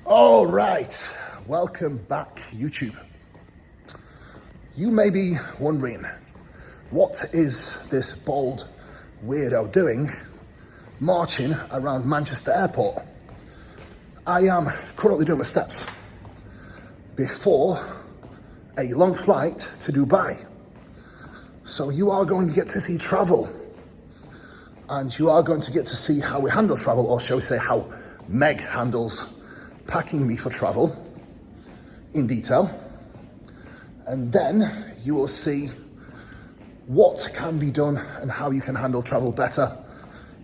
All right, welcome back, YouTube. You may be wondering, what is this bald weirdo doing marching around Manchester Airport? I am currently doing my steps before a long flight to Dubai. So you are going to get to see travel, and you are going to get to see how we handle travel, or shall we say how Meg handles packing me for travel in detail. And then you will see what can be done and how you can handle travel better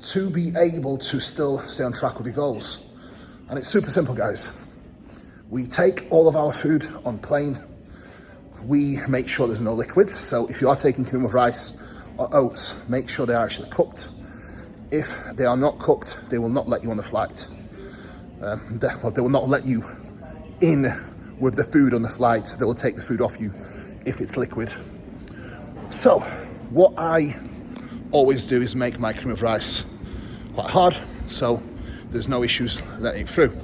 to be able to still stay on track with your goals. And it's super simple, guys. We take all of our food on plane. We make sure there's no liquids. So if you are taking cream of rice or oats, make sure they are actually cooked. If they are not cooked, they will not let you on the flight. They will not let you in with the food on the flight. They will take the food off you if it's liquid. So what I always do is make my cream of rice quite hard, so there's no issues letting it through.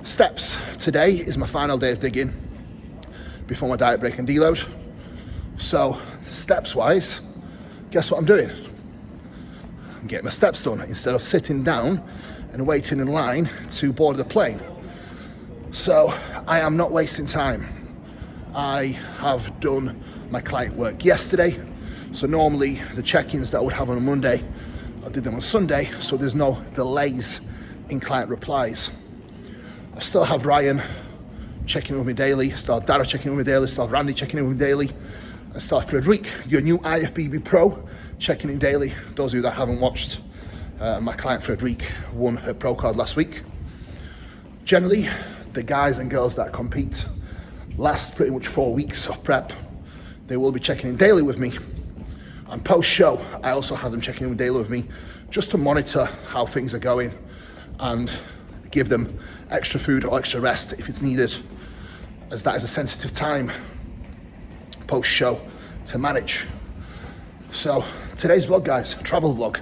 Steps. Today is my final day of digging before my diet break and deload. So steps wise, guess what I'm doing? I'm getting my steps done instead of sitting down and waiting in line to board the plane. So I am not wasting time. I have done my client work yesterday. So normally the check-ins that I would have on a Monday, I did them on Sunday, so there's no delays in client replies. I still have Ryan checking in with me daily, still have Dara checking in with me daily, still have Randy checking in with me daily, and still have Frederic, your new IFBB Pro, checking in daily. Those of you that haven't watched, my client Frederic won her pro card last week. Generally, the guys and girls that compete last pretty much 4 weeks of prep. They will be checking in daily with me. And post-show, I also have them checking in daily with me just to monitor how things are going and give them extra food or extra rest if it's needed, as that is a sensitive time post-show to manage. So today's vlog, guys, travel vlog.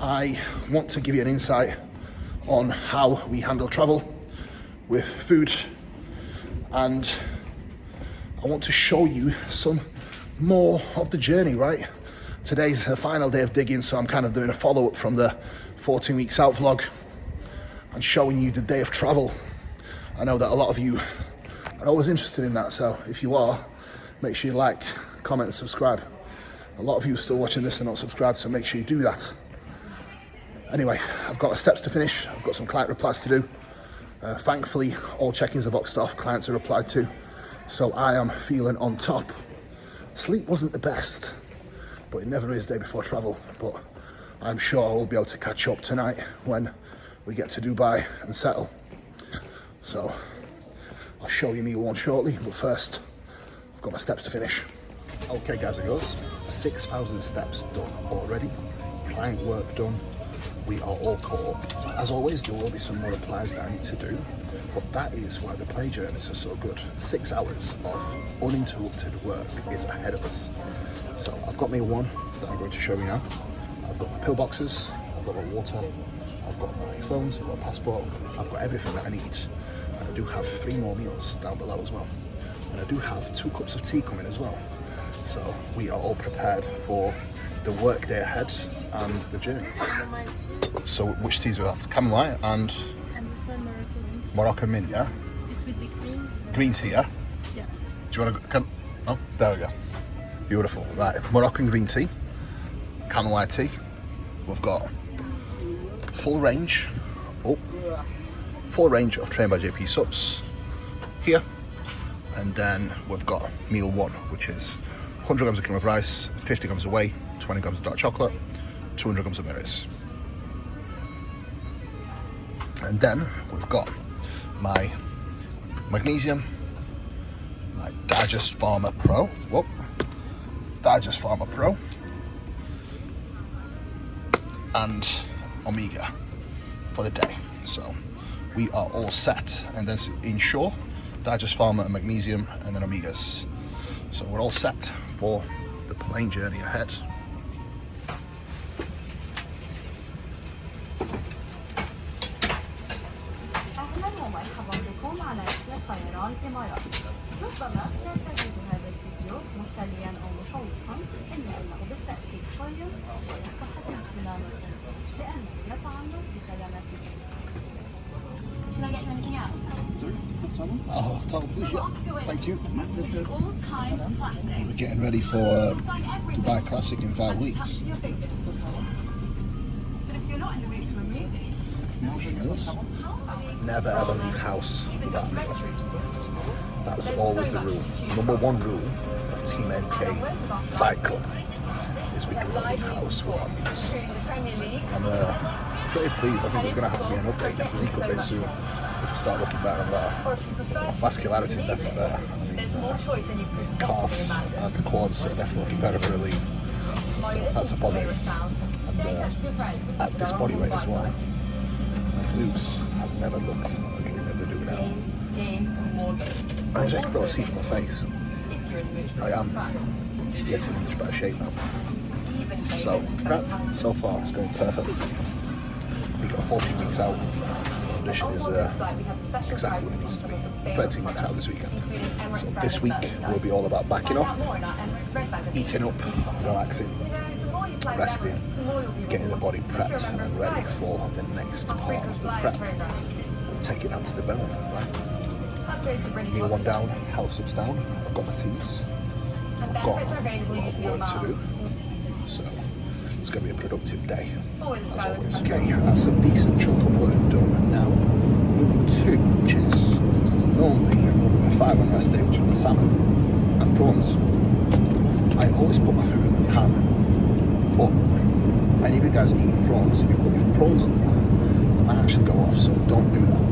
I want to give you an insight on how we handle travel with food, and I want to show you some more of the journey, right? Today's the final day of digging, so I'm kind of doing a follow-up from the 14 weeks out vlog and showing you the day of travel. I know that a lot of you are always interested in that, so if you are, make sure you like, comment and subscribe. A lot of you are still watching this and not subscribed, so make sure you do that. Anyway, I've got my steps to finish. I've got some client replies to do. Thankfully, all check-ins are boxed off, clients are replied to, so I am feeling on top. Sleep wasn't the best, but it never is day before travel, but I'm sure I will be able to catch up tonight when we get to Dubai and settle. So I'll show you meal one shortly, but first, I've got my steps to finish. Okay, guys and girls, 6,000 steps done already, client work done. We are all caught up. As always, there will be some more replies that I need to do, but that is why the play journeys are so good. 6 hours of uninterrupted work is ahead of us. So I've got meal one that I'm going to show you now. I've got my pillboxes, I've got my water, I've got my phones, I've got a passport, I've got everything that I need. And I do have 3 more meals down below as well. And I do have 2 cups of tea coming as well. So we are all prepared for the work day ahead and the journey. So which teas do we have? Chamomile and this one Moroccan. Moroccan mint, yeah? This with the green. Green tea, yeah? Yeah. Do you want to, oh, there we go. Beautiful, right. Moroccan green tea, chamomile tea. We've got full range of Trained by JP subs here. And then we've got meal one, which is 100 grams of cream of rice, 50 grams of whey, 20 grams of dark chocolate, 200 grams of berries. And then we've got my magnesium, my Digest Farmer Pro, and Omega for the day. So we are all set, and then Ensure, Digest Farmer and magnesium, and then Omegas. So we're all set for the plane journey ahead. gärna ett träffajärn imorgon. Jobba med att läsa att du behöver video, måste le om motionsfond, eller och beställ till följen och jag ska ha ut med närmare. Det är ännu på andra, vi ska gärna titta. Can I get you anything else? Sorry, oh, please, yeah. Thank you. All-time classic. We're getting ready for Dubai Classic in 5 weeks. But if you're not in the mood for a movie, Never ever leave house without a meal. That's always the rule. Number one rule of Team MK Fight Club is we do not leave house without meals. I'm pretty pleased. I think there's going to have to be an update, a physique update soon, if we start looking better and better. Vascularity is definitely better. Calves and quads are definitely looking better for a lean. So that's a positive. And at this body weight as well, my glutes have never looked as lean as they do now. As you can probably see from my face, I am getting in much better shape now. So prep so far is going perfect. We got 14 weeks out. Condition is exactly what it needs to be. 13 weeks out this weekend. So this week will be all about backing off, eating up, relaxing, resting, getting the body prepped and ready for the next part of the prep. Take it down to the bone, right? Meal one down, health subs down. I've got my teas. I've got a lot of work to do. So it's going to be a productive day, as always. Okay, that's a decent chunk of work done now. Meal number 2, which is normally meal number 5 on rest day, which is the salmon and prawns. I always put my food in the pan, but any of you guys eating prawns, if you put your prawns on the pan, they might actually go off, so don't do that.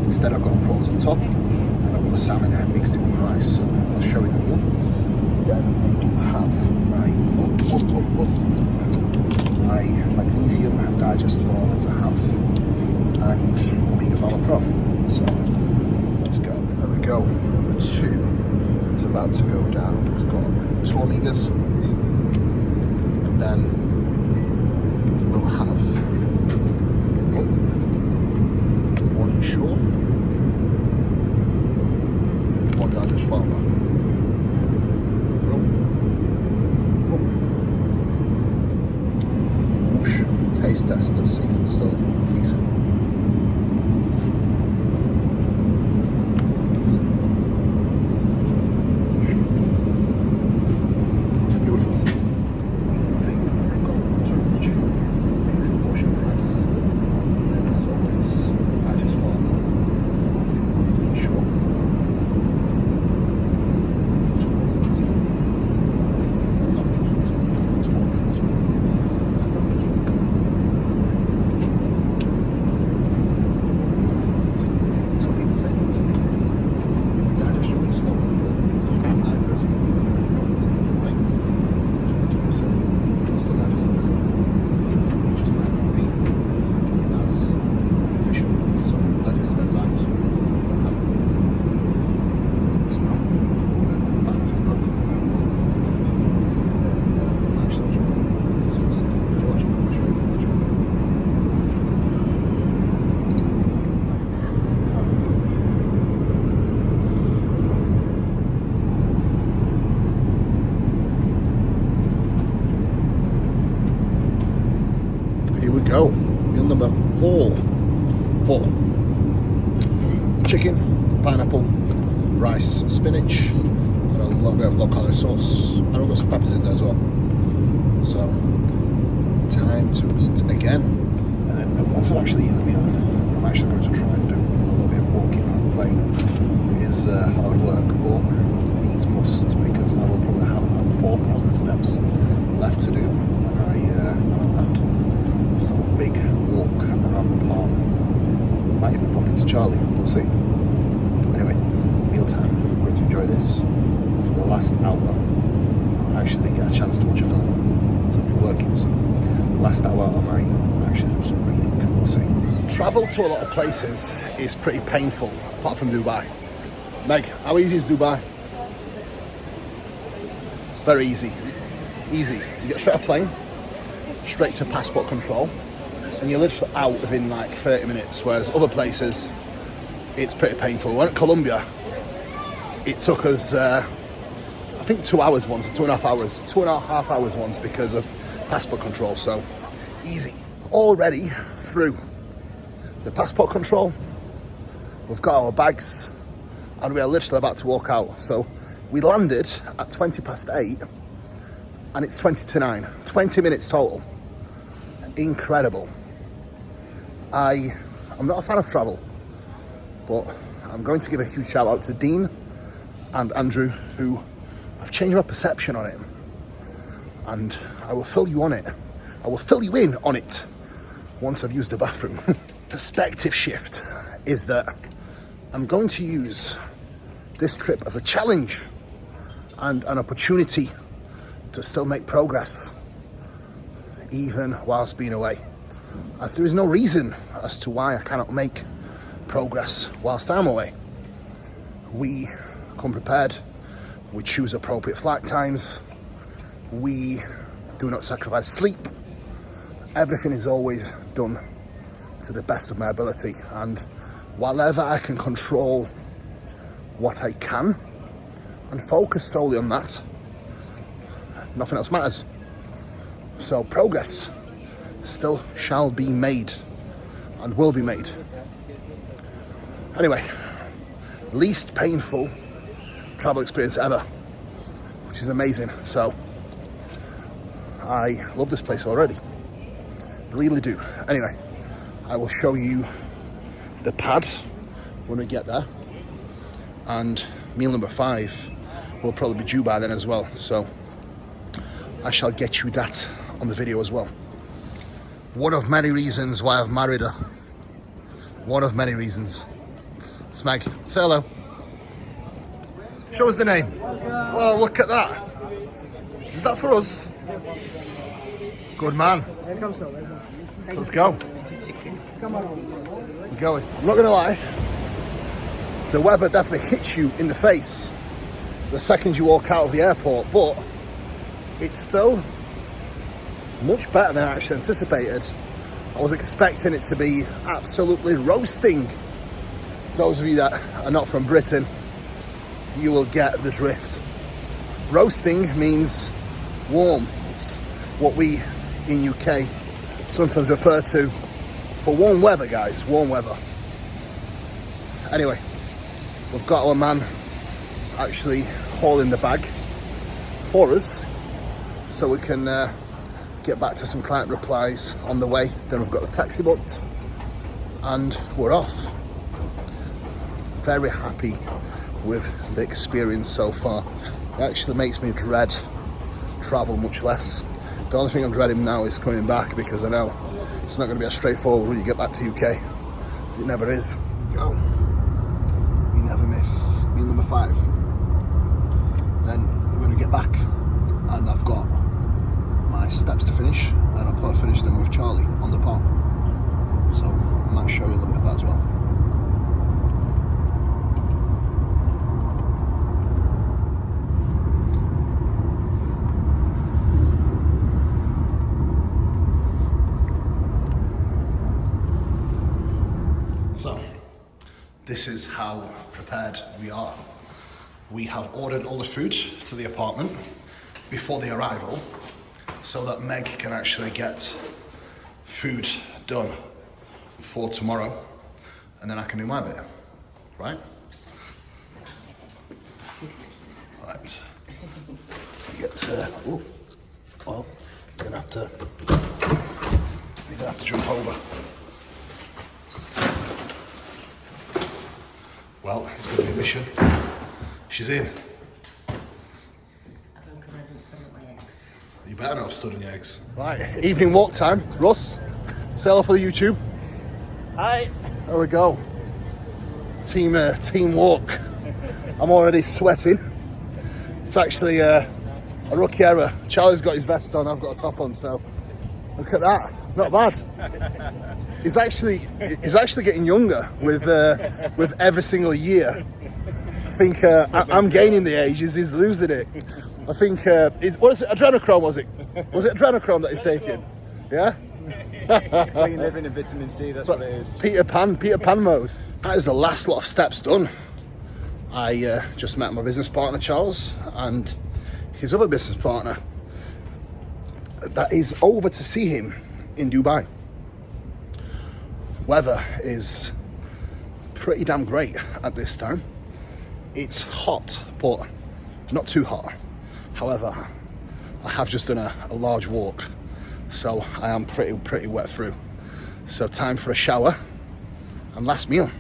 Instead I've got the prawns on top, and I've got the salmon and I mixed it with the rice, so I'll show you the meal. Then I do have my my magnesium and digest form to have, and Omega Pharma Pro. So let's go. There we go. Number 2 is about to go down. We've got 2 Omegas, and then we'll have 1 Ensure, 1 Digest Pharma. Taste test, let's see if it's still decent. Beautiful. I've got too much major portion of rice. And then as always, I just want sure. Go. Meal number 4. Chicken, pineapple, rice, spinach, and a little bit of low-calorie sauce. And I've got some peppers in there as well. So, time to eat again. And then once I've actually eaten the meal, I'm actually going to try and do a little bit of walking around the plane. It is hard work, but needs must, because I will probably have about 4,000 steps left to do when I land. So big walk around the palm. Might even bump into Charlie, we'll see. Anyway, mealtime. I'm going to enjoy this for the last hour. I actually didn't get a chance to watch a film, so I'll be working. So last hour I might actually do some reading, we'll see. Travel to a lot of places is pretty painful, apart from Dubai. Meg, how easy is Dubai? Very easy. Easy. You get straight off plane, straight to passport control, and you're literally out within like 30 minutes, whereas other places it's pretty painful. We went to Colombia. It took us, I think 2 hours once, or 2.5 hours. 2.5 hours once because of passport control, so easy. Already through the passport control. We've got our bags and we are literally about to walk out. So we landed at 8:20 and it's 9:20. 20 minutes total. Incredible. I'm not a fan of travel, but I'm going to give a huge shout out to Dean and Andrew, who have changed my perception on it. And I will fill you on it. I will fill you in on it once I've used the bathroom. Perspective shift is that I'm going to use this trip as a challenge and an opportunity to still make progress, even whilst being away. As there is no reason as to why I cannot make progress whilst I'm away. We come prepared, we choose appropriate flight times, we do not sacrifice sleep. Everything is always done to the best of my ability, and whatever I can control what I can and focus solely on that, nothing else matters. So progress still shall be made and will be made. Anyway, least painful travel experience ever, which is amazing. So I love this place already, really do. Anyway, I will show you the pad when we get there, and meal number 5 will probably be due by then as well, so I shall get you that on the video as well. One of many reasons why I've married her. One of many reasons. Smeg, say hello. Show us the name. Oh, look at that. Is that for us? Good man. Let's go. We're going. I'm not gonna lie, the weather definitely hits you in the face the second you walk out of the airport, but it's still much better than I actually anticipated. I was expecting it to be absolutely roasting. Those of you that are not from Britain, you will get the drift. Roasting means warm. It's what we in UK sometimes refer to for warm weather, guys, warm weather. Anyway, we've got our man actually hauling the bag for us so we can get back to some client replies on the way. Then we've got the taxi booked and we're off. Very happy with the experience so far. It actually makes me dread travel much less. The only thing I'm dreading now is coming back, because I know it's not going to be as straightforward when you get back to UK as it never is. Go. We never miss meal number 5. Then we're going to get back and I've got my steps to finish, and I'll put a finish them with Charlie on the pond. So I might show you a little bit of that as well. So this is how prepared we are. We have ordered all the food to the apartment before the arrival, so that Meg can actually get food done for tomorrow, and then I can do my bit, right? Right. Get oh, well, you're gonna have to jump over. Well, it's gonna be a mission. She's in. You better not have stood on your eggs. Right, evening walk time. Russ, say hello for the YouTube. Hi. There we go. Team walk. I'm already sweating. It's actually a rookie error. Charlie's got his vest on, I've got a top on, so look at that. Not bad. He's actually getting younger with every single year. I think I'm gaining the age, he's losing it. I think, what is it, adrenochrome was it? Was it adrenochrome that he's taking? Yeah? Clean living and vitamin C, that's what it is. Peter Pan mode. That is the last lot of steps done. I just met my business partner Charles and his other business partner that is over to see him in Dubai. Weather is pretty damn great at this time. It's hot, but not too hot. However, I have just done a large walk, so I am pretty wet through. So time for a shower and last meal.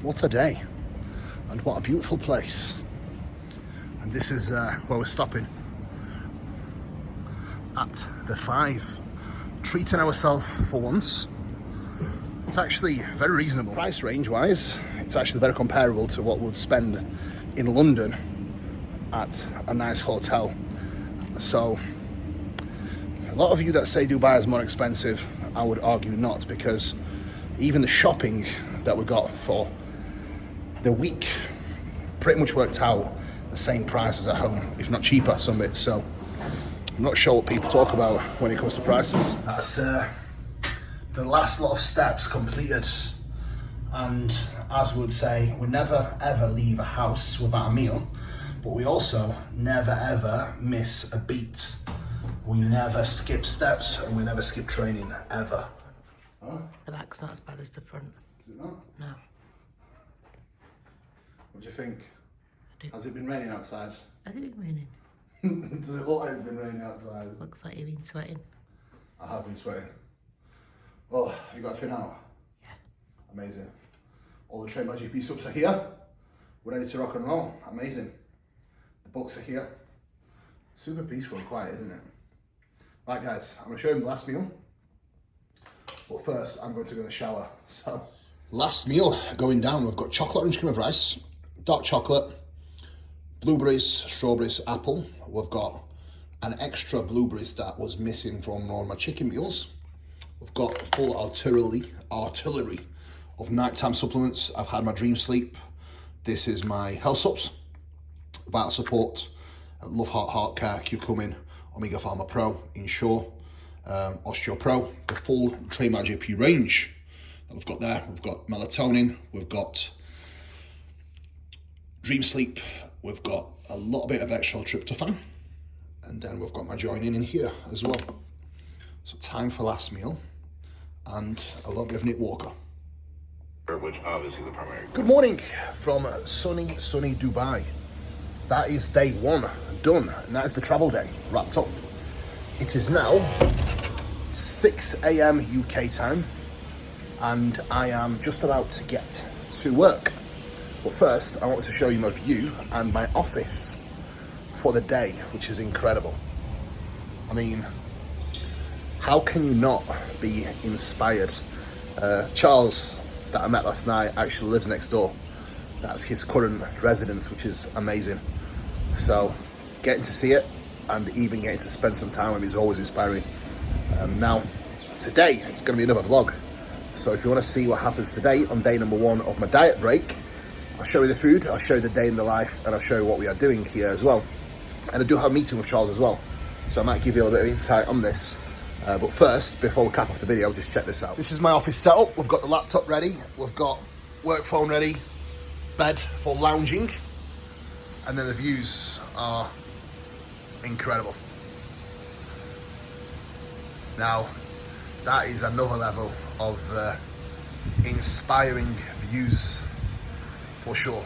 What a day, and what a beautiful place. And this is where we're stopping, at the 5. Treating ourselves for once. It's actually very reasonable. Price range wise, it's actually very comparable to what we'd spend in London at a nice hotel. So a lot of you that say Dubai is more expensive, I would argue not, because even the shopping that we got for the week pretty much worked out the same price as at home, if not cheaper some bits. So I'm not sure what people talk about when it comes to prices. That's the last lot of steps completed, and as we would say, we never ever leave a house without a meal, but we also never ever miss a beat. We never skip steps and we never skip training, ever. Huh? The back's not as bad as the front. Is it not? No. What do you think? Has it been raining outside? Has it been raining? Does it look like it's been raining outside? Looks like you've been sweating. I have been sweating. Oh, you got a fin out? Yeah. Amazing. All the Train by GP subs are here. We're ready to rock and roll. Amazing. The books are here. Super peaceful and quiet, isn't it? Right guys, I'm gonna show you the last meal. But first, I'm going to go in the shower. So, last meal going down. We've got chocolate orange cream of rice, dark chocolate, blueberries, strawberries, apple. We've got an extra blueberries that was missing from one of my chicken meals. We've got full artillery of nighttime supplements. I've had my dream sleep. This is my health subs, Vital Support, Love Heart Care, Curcumin, Omega Pharma Pro, Ensure, Osteo Pro, the full Train by GP range that we've got there. We've got melatonin, we've got dream sleep, we've got a little bit of extra tryptophan, and then we've got my joining in here as well. So time for last meal and a little bit of Nick Walker. Which obviously the primary. Good morning from sunny Dubai. That is day 1 done, and that is the travel day wrapped up. It is now 6 a.m. UK time, and I am just about to get to work. But first, I want to show you my view and my office for the day, which is incredible. I mean, how can you not be inspired? Charles, that I met last night, actually lives next door. That's his current residence, which is amazing. So getting to see it and even getting to spend some time with him is always inspiring. Now, today it's going to be another vlog. So if you want to see what happens today on day number 1 of my diet break, I'll show you the food, I'll show you the day in the life, and I'll show you what we are doing here as well. And I do have a meeting with Charles as well, so I might give you a little bit of insight on this. But first, before we cap off the video, just check this out. This is my office setup. We've got the laptop ready, we've got work phone ready, bed for lounging, and then the views are incredible. Now, that is another level of inspiring views for sure.